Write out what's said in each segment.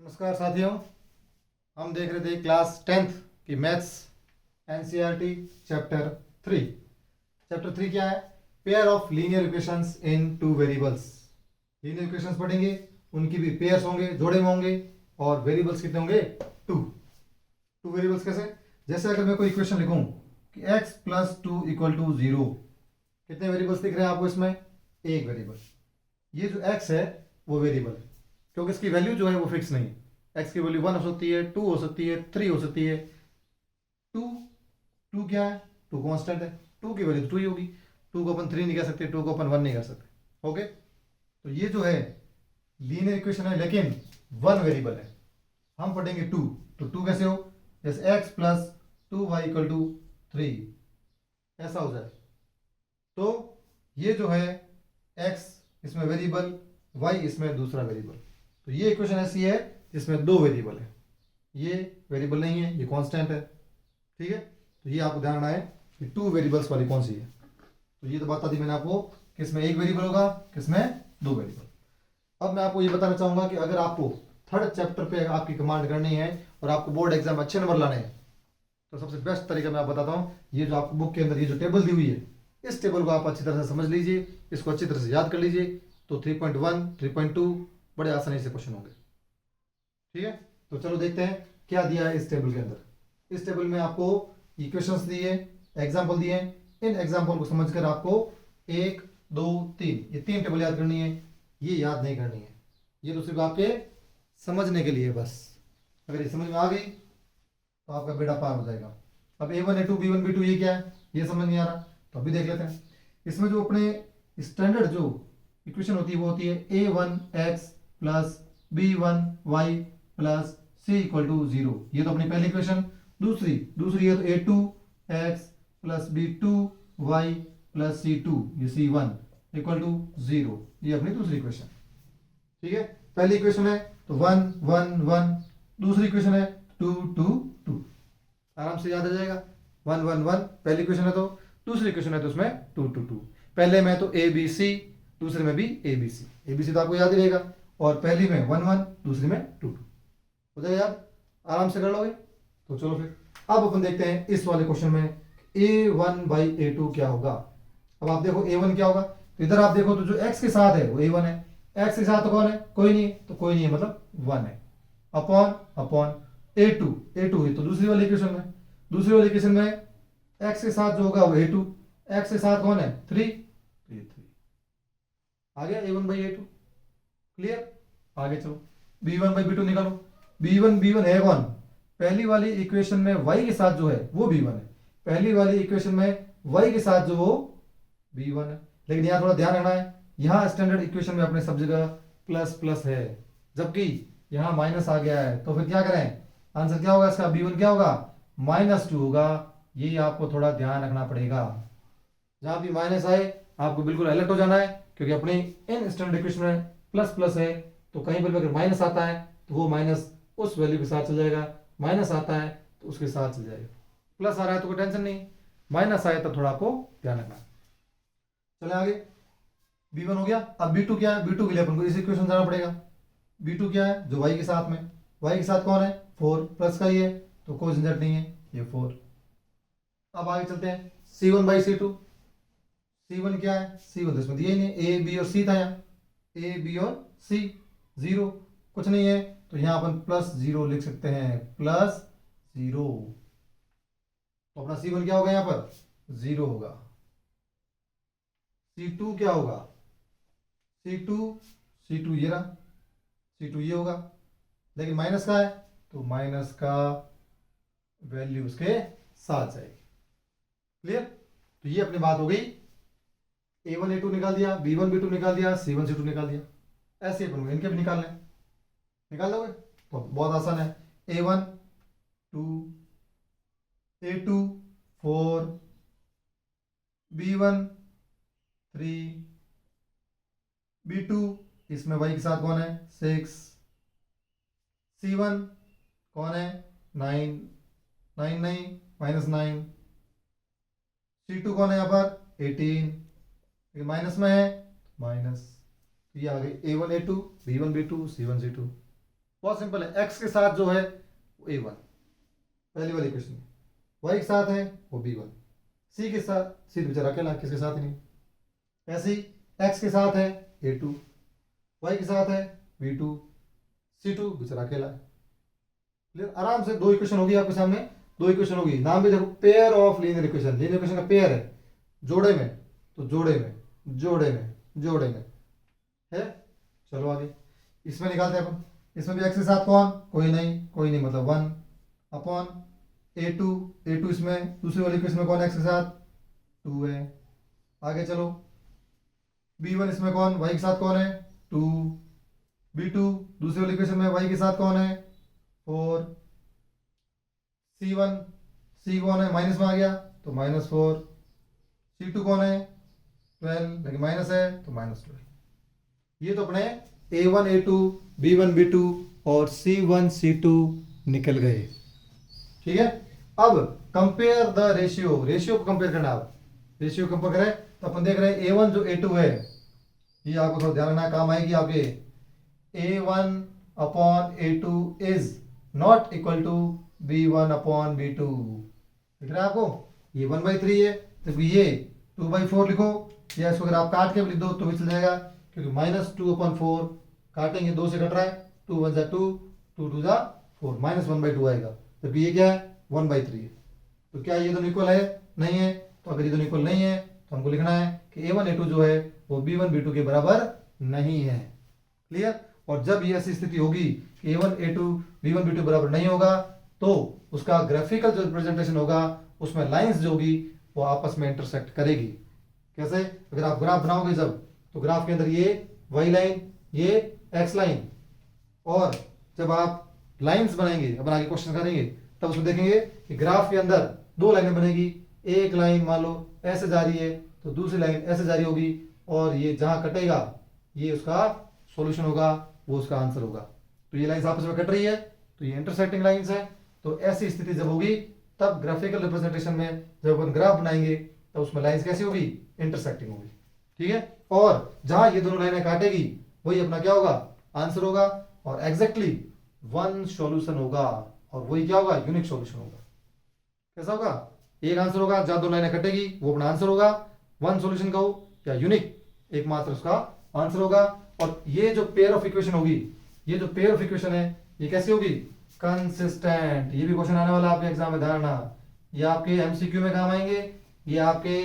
नमस्कार साथियों, हम देख रहे थे क्लास 10th की मैथ्स एनसीईआरटी चैप्टर 3 क्या है? Pair of linear equations in two variables. Linear equations पढ़ेंगे, उनकी भी पेयर्स होंगे, जोड़े में होंगे, और वेरिएबल्स कितने होंगे? टू वेरिएबल्स कैसे? जैसे अगर मैं कोई इक्वेशन लिखूं कि x प्लस 2 इक्वल टू 0, कितने वेरिएबल्स दिख रहे हैं आपको इसमें? एक वेरिएबल। ये जो x है वो वेरिएबल है, क्योंकि इसकी वैल्यू जो है वो फिक्स नहीं है। x की वैल्यू 1 हो सकती है, 2 हो सकती है, 3 हो सकती है। 2 क्या है? 2 कांस्टेंट है, 2 की वैल्यू 2 ही होगी। 2 को अपन 3 नहीं कर सकते, 2 को अपन 1 नहीं कर सकते। ओके, तो ये जो है लीनियर इक्वेशन है, लेकिन वन वेरिएबल है। हम पढ़ेंगे 2, तो 2 कैसे हो? जैसे x plus 2y equal to 3, ऐसा हो जाए। तो ये जो है x इसमें वेरिएबल, y इसमें दूसरा वेरिएबल। तो ये इक्वेशन ऐसी है जिसमें दो वेरिएबल है। ये वेरिएबल नहीं है, ये कांस्टेंट है। ठीक है, तो ये आपको ध्यान रखना है कि टू वेरिएबल्स वाली कौन सी है। तो ये तो बता दी मैंने आपको, किसमें एक वेरिएबल होगा, किसमें दो वेरिएबल। अब मैं आपको ये बताना चाहूंगा कि अगर आपको थर्ड चैप्टर पे आपकी कमांड करनी है और आपको बोर्ड एग्जाम में अच्छे नंबर लाने हैं, तो सबसे बेस्ट तरीका मैं आपको बताता हूँ। ये जो आपको बुक के अंदर ये जो टेबल दी हुई है, इस टेबल को आप अच्छी तरह से समझ लीजिए, इसको अच्छी तरह से याद कर लीजिए, तो 3.1 3.2 बड़े आसानी से क्वेश्चन होंगे। ठीक है, तो चलो देखते हैं क्या दिया है इस टेबल के अंदर। इस टेबल में आपको इक्वेशंस दिए, एग्जाम्पल दिए। इन एग्जाम्पल को समझकर आपको 1 2 3 ये 3 टेबल याद करनी है। ये याद नहीं करनी है, ये तो सिर्फ आपके समझने के लिए बस। अगर ये समझ में आ गई तो आपका बेड़ा पार हो जाएगा। अब A1 A2 B1 B2 ये क्या है, ये समझ नहीं आ रहा, तो अभी देख लेते हैं। इसमें जो अपने स्टैंडर्ड जो इक्वेशन होती है वो होती है A1x plus B1y plus C equal to 0। ये तो अपनी पहली इक्वेशन। दूसरी है तो A2x plus B2y plus C2, ये C1 इक्वल टू 0, ये अपनी दूसरी इक्वेशन। ठीक है, पहली इक्वेशन है तो 1 1 1, दूसरी इक्वेशन है 2 2 2। आराम से याद आ जाएगा। 1 1 1 पहली इक्वेशन है, तो दूसरी इक्वेशन है तो उसमें 2 2 2। पहले में तो ए बी सी, दूसरे में भी A B C. A B C तो आपको याद ही रहेगा, और पहली में 1 1, दूसरी में 2 2 हो जाएगा याद, आराम से कर लोगे। तो चलो फिर अब अपन देखते हैं इस वाले क्वेश्चन में A1 बाई A2 क्या होगा। अब आप देखो A1 क्या होगा, तो इधर आप देखो तो जो x के साथ है वो A1 है, x के साथ तो कौन है? कोई नहीं है, तो कोई नहीं है मतलब 1 है। अपॉन A2 है तो दूसरी वाली इक्वेशन में x के साथ जो होगा वो A2, x के साथ कौन है? 3, तो ये 3 आ गया A1 बाई A2। क्लियर, आगे चलो B1 बाई B2 निकालो। B1 है कौन? पहली वाली इक्वेशन में y के साथ जो है वो B1 है, पहली वाली इक्वेशन में y के साथ जो वो B1 है। लेकिन यहाँ थोड़ा ध्यान रखना है, यहाँ स्टैंडर्ड इक्वेशन में अपने सब जगह प्लस प्लस है, जबकि यहाँ माइनस आ गया है। तो फिर क्या करें? आंसर क्या होगा इसका? B1 क्या होगा? -2 होगा। ये आपको थोड़ा ध्यान रखना पड़ेगा। जहां भी माइनस आए आपको बिल्कुल अलर्ट हो जाना है, क्योंकि अपने इन स्टैंडर्ड इक्वेशन में प्लस प्लस है, तो कहीं पर भी अगर माइनस आता है तो वो माइनस उस वैल्यू के साथ चल जाएगा, माइनस आता है तो उसके साथ चल जाएगा। प्लस आ रहा है तो कोई टेंशन नहीं, माइनस आए तो थोड़ा आपको ध्यान रखना। चले आगे, B1 हो गया। अब B2 क्या है? B2 के लिए अपन को इस इक्वेशन जाना पड़ेगा। B2 क्या है? जो y के साथ में, y के साथ कौन है? 4, प्लस का ही है तो कोई झंझट नहीं है, ये 4। अब आगे चलते हैं C1 बाई C2। C1 क्या है? C1 तो इसमें दिया ही नहीं, A B और C था यहाँ, A B और C। 0 कुछ नहीं है, तो यहाँ अपन प्लस 0 लिख सकते हैं, प्लस 0। तो अपना C1 क्या होगा? यहाँ पर 0 होगा। C2 क्या होगा? C2 ये रहा, C2 ये होगा, लेकिन माइनस का है तो माइनस का वैल्यू उसके साथ जाएगी। क्लियर, तो ये अपनी बात हो गई। A1 A2 निकाल दिया, B1 B2 निकाल दिया, C1 C2 निकाल दिया। ऐसे अपन को इनके भी निकालने, निकाल लोगे तो बहुत आसान है। A1 2, A2 4, B1 3, B2 इसमें y के साथ कौन है? 6, C1 कौन है? 9 9 नहीं, -9। C2 कौन है यहाँ पर? 18, माइनस में है, माइनस। ये आ गई A1 A2 B1 B2 C1 C2। बहुत सिंपल है, x के साथ जो है वो a1 पहली वाली इक्वेशन में, y के साथ है वो b1, c के साथ, c तो बेचारा अकेला किसके साथ ही नहीं, ऐसे ही x के साथ है a2, y के साथ है b2, c2 बेचारा अकेला है। क्लियर, आराम से दो इक्वेशन होगी आपके सामने, दो इक्वेशन होगी, नाम भी देखो pair of linear equation, linear equation का पेयर है, जोड़े में, तो जोड़े में जोड़े में जोड़े में है। चलो आगे इसमें निकालते हैं अपन, इसमें भी x के साथ कौन, कोई नहीं मतलब 1 अपॉन a2 इसमें दूसरी वाली इक्वेशन में कौन x के साथ 2 है। आगे चलो b1 इसमें कौन, y के साथ कौन है 2, b2 दूसरी वाली इक्वेशन में y के साथ कौन है 4, c1 c कौन है माइनस में आ गया तो -4, c2 कौन है 12 लेकिन माइनस है तो -12। ये तो अपने a1 a2 b1 b2 और c1 c2 निकल गए। ठीक है, अब कंपेयर द रेशियो, रेशियो को कंपेयर करना, अब रेशियो कंपेयर करें तो अपन देख रहे हैं a1 जो a2 है, ये आपको थोड़ा ध्यान रखना, काम आएगी आपके, a1 upon a2 is not equal to b1 upon b2, दिख रहा है आपको, ये 1/3 है तो ये 2/4 लिखो, या इसको अगर आप काट के भी लिख दो तो भी चल जाएगा, क्योंकि -2/4 काटेंगे, 2 से कट रहा है, 2 1 2 2 2 4 -1/2 आएगा, जबकि ये क्या है 1/3 है। तो क्या ये दोनों इक्वल है, नहीं है, तो अगर ये दोनों इक्वल नहीं है तो हमको लिखना है कि a1 a2 जो है वो b1 b2 के बराबर नहीं है। क्लियर, और जब ये ऐसी स्थिति होगी कि a1 a2 b1 b2 बराबर नहीं होगा तो उसका ग्राफिकल जो रिप्रेजेंटेशन होगा उसमें लाइंस जो होगी वो आपस में इंटरसेक्ट करेगी। कैसे, अगर आप ग्राफ बनाओगे जब, तो ग्राफ के अंदर ये y लाइन, ये x लाइन, और जब आप लाइंस बनाएंगे, अपन आगे क्वेश्चन करेंगे तब उसमें देखेंगे कि ग्राफ के अंदर दो लाइनें बनेगी, एक लाइन मान लो ऐसे जा रही है तो दूसरी लाइन ऐसे जा रही होगी, और ये जहां कटेगा ये उसका सॉल्यूशन होगा, वो उसका आंसर होगा। तो ये लाइंस आपस में कट रही है तो ये इंटरसेक्टिंग लाइंस है। तो ऐसी स्थिति जब होगी तब ग्राफिकल रिप्रेजेंटेशन में जब अपन ग्राफ बनाएंगे तो उसमें लाइंस कैसी होगी, इंटरसेक्टिंग होगी। ठीक है, और जहां ये दोनों लाइनें काटेगी वही अपना क्या होगा, आंसर होगा, और एग्जैक्टली वन सॉल्यूशन होगा, और वही क्या होगा, यूनिक सॉल्यूशन होगा। कैसा होगा, एक आंसर होगा जहां दो लाइनें कटेगी वो अपना आंसर होगा, वन सॉल्यूशन का हो या यूनिक एकमात्र उसका आंसर होगा। और ये जो पेयर ऑफ इक्वेशन होगी, ये जो पेयर ऑफ इक्वेशन है ये कैसी होगी, कंसिस्टेंट। ये भी क्वेश्चन आने वाला है आपके एग्जाम में, ध्यान रखना, ये आपके एमसीक्यू में काम आएंगे, ये आपके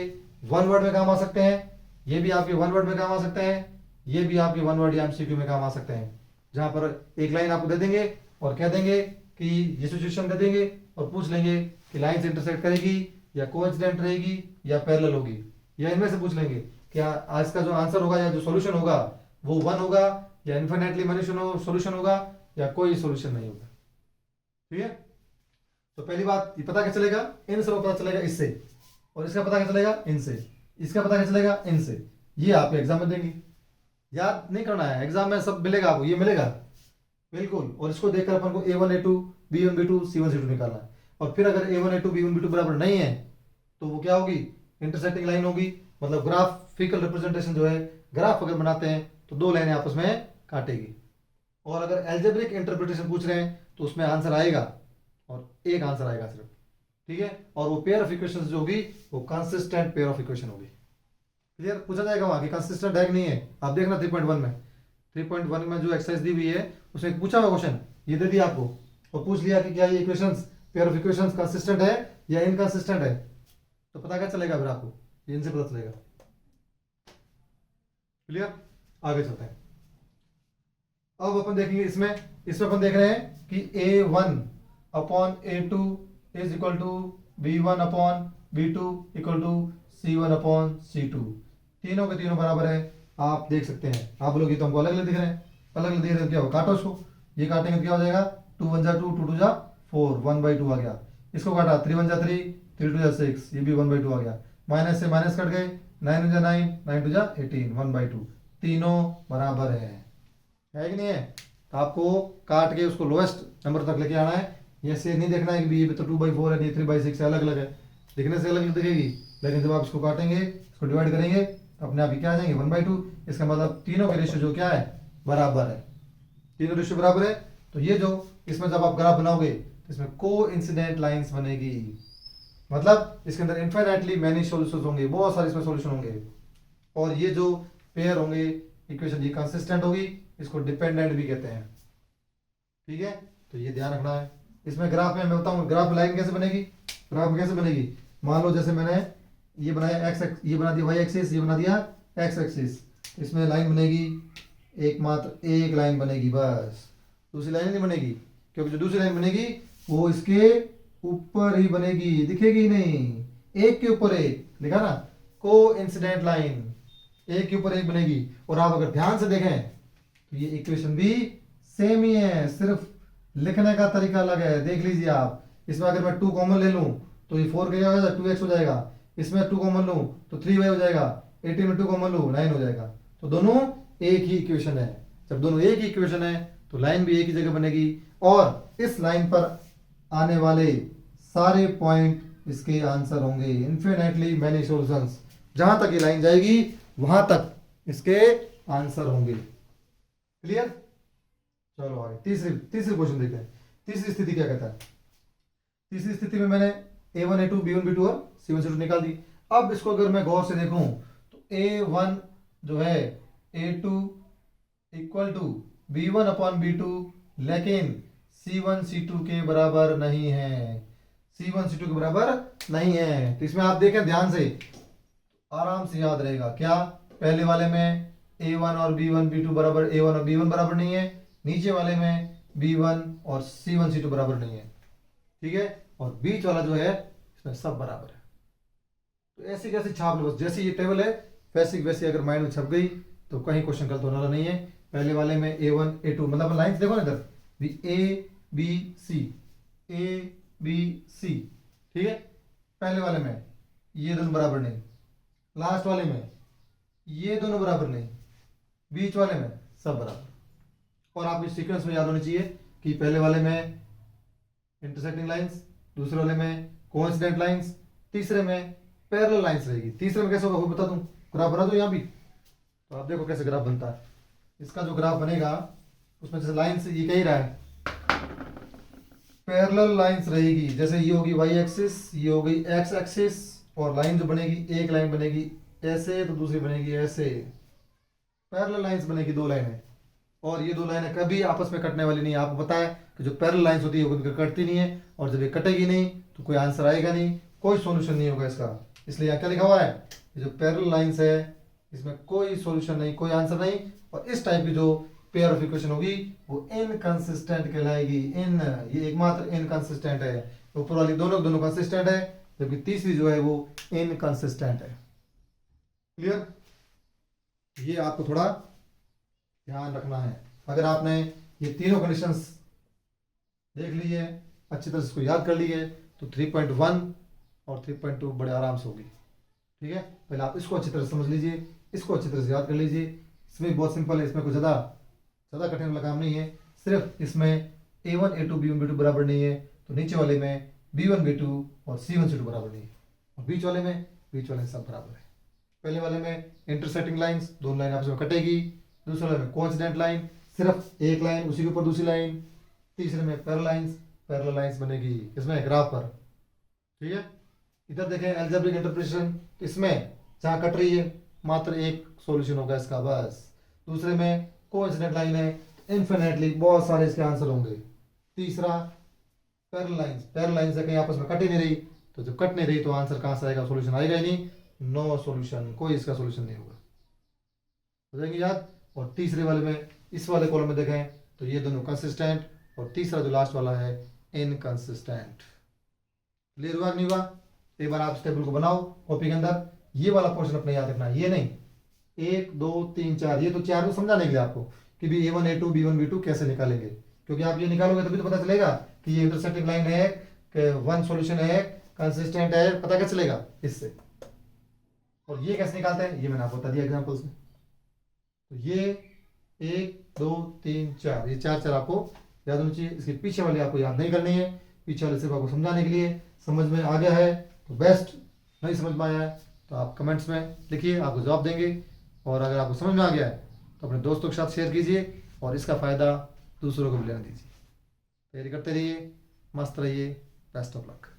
वन वर्ड में काम आ सकते हैं, ये भी आपके वन वर्ड में काम आ सकते हैं, ये भी आपके वन वर्ड या एमसीक्यू में काम आ सकते हैं, जहां पर एक लाइन आपको दे देंगे और कह देंगे कि ये सिचुएशन दे देंगे और पूछ लेंगे कि लाइन से इंटरसेक्ट करेगी या कोइंसिडेंट रहेगी या पैरेलल होगी, या इनमें से पूछ लेंगे क्या आज का जो आंसर होगा या जो सॉल्यूशन होगा वो वन होगा या इन्फिनिटली सॉल्यूशन होगा या कोई सॉल्यूशन नहीं होगा। ठीक है, तो पहली बात ये पता क्या चलेगा, इन सब पता चलेगा इससे, और इसका पता क्या चलेगा इनसे, इसका पता क्या चलेगा इनसे। ये आपके एग्जाम में देंगे, याद नहीं करना है, एग्जाम में सब मिलेगा आपको, ये मिलेगा बिल्कुल। और इसको देखकर अपन को a1 a2 b1 b2 c1 c2 निकालना है। और फिर अगर a1 a2 b1 b2 बराबर नहीं है तो वो क्या होगी, इंटरसेक्टिंग लाइन होगी, मतलब ग्राफिकल रिप्रेजेंटेशन जो है, ग्राफ अगर बनाते हैं तो दो लाइनें आपस में काटेगी। और अगर एल्जेब्रिक इंटरप्रिटेशन पूछ रहे हैं तो उसमें आंसर आएगा, और एक आंसर आएगा सिर्फ। ठीक है, और वो पेयर ऑफ इक्वेशंस जो होगी वो कंसिस्टेंट पेयर ऑफ इक्वेशन होगी। क्लियर, पूछा जाएगा वहां कि कंसिस्टेंट है कि नहीं है, आप देखना 3.1 में, 3.1 में जो एक्सरसाइज दी हुई है उसमें पूछा हुआ क्वेश्चन ये दे दिया आपको, और पूछ लिया कि क्या ये equations, pair of equations consistent है या इनकंसिस्टेंट है, तो पता क्या चलेगा फिर आपको, ये इनसे पता चलेगा। क्लियर, आगे चलते हैं। अब अपन देखेंगे इसमें अपन देख रहे हैं कि a1 upon a2 is equal to b1 upon b2 equal to c1 upon c2, तीनों के तीनों बराबर है, आप देख सकते हैं। आप बोलोगे तो हमको अलग अलग दिख रहे हैं, अलग अलग दिख रहे हैं, क्या हो, काटो इसको, ये काटेंगे तो क्या हो जाएगा, 2 1 2 2 2 4 1/2 आ गया, इसको काटा 3 1 3 3 2 6, ये भी 1/2 आ गया, माइनस से माइनस कट गए, 9 1 9 9 2 18 1/2, तीनों बराबर है कि नहीं है। तो आपको काट के उसको लोएस्ट नंबर तक लेके आना है, ये से नहीं देखना है कि ये तो 2/4 है, ये 3/6 है, अलग अलग है, दिखने से अलग अलग दिखेगी, लेकिन जब आप इसको काटेंगे, इसको डिवाइड करेंगे तो अपने आप ही क्या आ जाएंगे 1/2। इसका मतलब तीनों के रेशियो जो क्या है, बराबर है, तीनों रेशियो बराबर है, तो ये जो इसमें जब आप ग्राफ बनाओगे तो इसमें को इंसिडेंट लाइंस बनेगी, मतलब इसके अंदर इन्फिनिटली मैनी सॉल्यूशंस होंगे, बहुत सारे इसमें सॉल्यूशन होंगे। और ये जो पेयर होंगे इक्वेशन ये कंसिस्टेंट होगी, इसको डिपेंडेंट भी कहते हैं। ठीक है, तो ये ध्यान रखना है। इसमें ग्राफ में मैं बताऊं ग्राफ लाइन कैसे बनेगी, ग्राफ में कैसे बनेगी। मान लो जैसे मैंने ये बनाया ये बना दिया वाई एक्सिस, ये बना दिया एक्स एक्सिस, इसमें लाइन बनेगी एकमात्र एक लाइन बनेगी बस, दूसरी लाइन नहीं बनेगी, क्योंकि जो दूसरी लाइन बनेगी वो इसके ऊपर ही बनेगी, दिखेगी ही नहीं, एक के ऊपर एक लिखा ना, को इंसिडेंट लाइन एक के ऊपर एक बनेगी। और आप अगर ध्यान से देखें तो ये इक्वेशन भी सेम ही है, सिर्फ लिखने का तरीका अलग है। देख लीजिए आप, इसमें अगर मैं 2 कॉमन ले लूं तो ये 4 क्या हो जाएगा, 2x हो जाएगा। इसमें 2 कॉमन लूं तो 3y हो जाएगा। 18 में 2 कॉमन लूं 9 हो जाएगा। तो दोनों एक ही इक्वेशन है। जब दोनों एक ही इक्वेशन है तो लाइन भी एक ही जगह बनेगी, और इस लाइन पर आने वाले सारे पॉइंट इसके आंसर होंगे। इन्फिनिटली मैनी सॉल्यूशंस, जहां तक ये लाइन जाएगी वहां तक इसके आंसर होंगे। क्लियर? चलो आगे तीसरी क्वेश्चन देखते हैं। तीसरी स्थिति क्या कहता है। तीसरी स्थिति में मैंने a1 a2 b1 b2 और c1 c2 निकाल दी। अब इसको अगर मैं गौर से देखूं तो a1 जो है a2 equal to b1 upon b2, लेकिन c1 c2 के बराबर नहीं है, c1 c2 के बराबर नहीं है। तो इसमें आप देखें ध्यान से, आराम से याद रहेगा। क्या? पहले वाले में a1 और b1 b2 बराबर, a1 और b1 बराबर नहीं है, नीचे वाले में b1 और c1 c2 बराबर नहीं है। ठीक है, और बीच वाला जो है इसमें सब बराबर है। तो ऐसी कैसी छाप लो, जैसी ये टेबल है वैसी वैसी अगर माइंड में छप गई तो कहीं क्वेश्चन गलत होने वाला नहीं है। पहले वाले में a1 a2, मतलब लाइन देखो ना इधर भी a b c a b c, ठीक है। पहले वाले में ये दोनों बराबर नहीं, लास्ट वाले में ये दोनों बराबर नहीं, बीच वाले में सब बराबर। और आप इस सीक्वेंस में याद होनी चाहिए कि पहले वाले में इंटरसेक्टिंग लाइंस, दूसरे वाले में कोइंसिडेंट लाइंस, तीसरे में पैरेलल लाइंस रहेगी। तीसरे में कैसे होगा वो बता दूं, ग्राफ बना दूं यहाँ भी, तो आप देखो कैसे ग्राफ बनता है। इसका जो ग्राफ बनेगा उसमें जैसे लाइंस ये कह ही रहा है पैरेलल लाइंस रहेगी, जैसे ये होगी वाई एक्सिस, ये होगी एक्स एक्सिस, और लाइन जो बनेगी एक लाइन बनेगी ऐसे तो दूसरी बनेगी ऐसे, पैरेलल लाइंस बनेगी दो लाइनें। और ये दो लाइनें कभी आपस में कटने वाली नहीं है। आपको पता है कि जो पैरेलल लाइंस होती है वो कभी कटती नहीं है, और जब ये कटेगी नहीं तो कोई आंसर आएगा नहीं, कोई सॉल्यूशन नहीं होगा इसका। इसलिए यहाँ क्या लिखा हुआ है, ये जो पैरेलल लाइंस है इसमें कोई सॉल्यूशन नहीं, कोई आंसर नहीं। और इस टाइप की जो पेयर ऑफ इक्वेशन होगी वो इनकंसिस्टेंट कहलाएगी। ये एकमात्र इनकंसिस्टेंट है, ऊपर वाली दोनों कंसिस्टेंट है, जबकि तीसरी जो है वो इनकंसिस्टेंट है। क्लियर? ये आपको थोड़ा ध्यान रखना है। अगर आपने ये तीनों कंडीशंस देख ली है, अच्छी तरह से इसको याद कर ली है, तो 3.1 और 3.2 बड़े आराम से होगी। ठीक है, पहले आप इसको अच्छी तरह से समझ लीजिए, इसको अच्छी तरह से याद कर लीजिए। इसमें बहुत सिंपल है, इसमें कोई ज़्यादा कठिन वाला काम नहीं है। सिर्फ इसमें a1 a2 b1 b2 बराबर नहीं है, तो नीचे वाले में b1 b2 और c1 c2 बराबर नहीं है, और बीच वाले में सब बराबर है। पहले वाले में इंटरसेक्टिंग लाइंस, दोनों लाइन आपस में कटेगी। दूसरे वाले में कोइंसिडेंट लाइन, सिर्फ एक लाइन उसी के ऊपर दूसरी लाइन। तीसरे में पैरेलल लाइंस बनेगी इसमें ग्राफ पर। ठीक है, इधर देखें अलजेब्रिक इंटरप्रिटेशन, इसमें जहाँ कट रही है मात्र एक सॉल्यूशन होगा इसका बस। दूसरे में कोइंसिडेंट लाइन है, इन्फिनिटली बहुत सारे इसके आंसर होंगे। तीसरा पैरेलल लाइंस है, कहीं आपस में कट ही नहीं रही, तो जब कट नहीं रही तो आंसर कहाँ से आएगा, सॉल्यूशन आएगा ही नहीं, नो सॉल्यूशन, कोई इसका सॉल्यूशन नहीं होगा। हो जाएंगे याद। और तीसरे वाले में, इस वाले कॉलम में देखें तो ये दोनों कंसिस्टेंट, और तीसरा जो लास्ट वाला है इनकंसिस्टेंट। क्लियर हुआ नहीं हुआ? एक बार आप इस टेबल को बनाओ कॉपी के अंदर। ये वाला पोर्शन अपने याद रखना, ये नहीं 1 2 3 4, ये तो 4 को समझाने के लिए आपको कि भी a1 a2 b1 b2 कैसे निकालेंगे, क्योंकि आप ये निकालोगे तभी तो पता चलेगा कि ये इंटरसेक्टिंग लाइन है कि वन सॉल्यूशन है, कंसिस्टेंट है, पता कैसे चलेगा इससे। और ये कैसे निकालते हैं ये मैंने आपको बता दिया एग्जांपल्स में। तो ये 1 2 3 4, ये 4 आपको याद होनी चाहिए। इसके पीछे वाले आपको याद नहीं करनी है, पीछे वाले सिर्फ आपको समझाने के लिए। समझ में आ गया है तो बेस्ट, नहीं समझ में आया है तो आप कमेंट्स में लिखिए, आपको जवाब देंगे। और अगर आपको समझ में आ गया है तो अपने दोस्तों के साथ शेयर कीजिए, और इसका फ़ायदा दूसरों को भी लेने दीजिए। तैयारी करते रहिए, मस्त रहिए, बेस्ट ऑफ लक।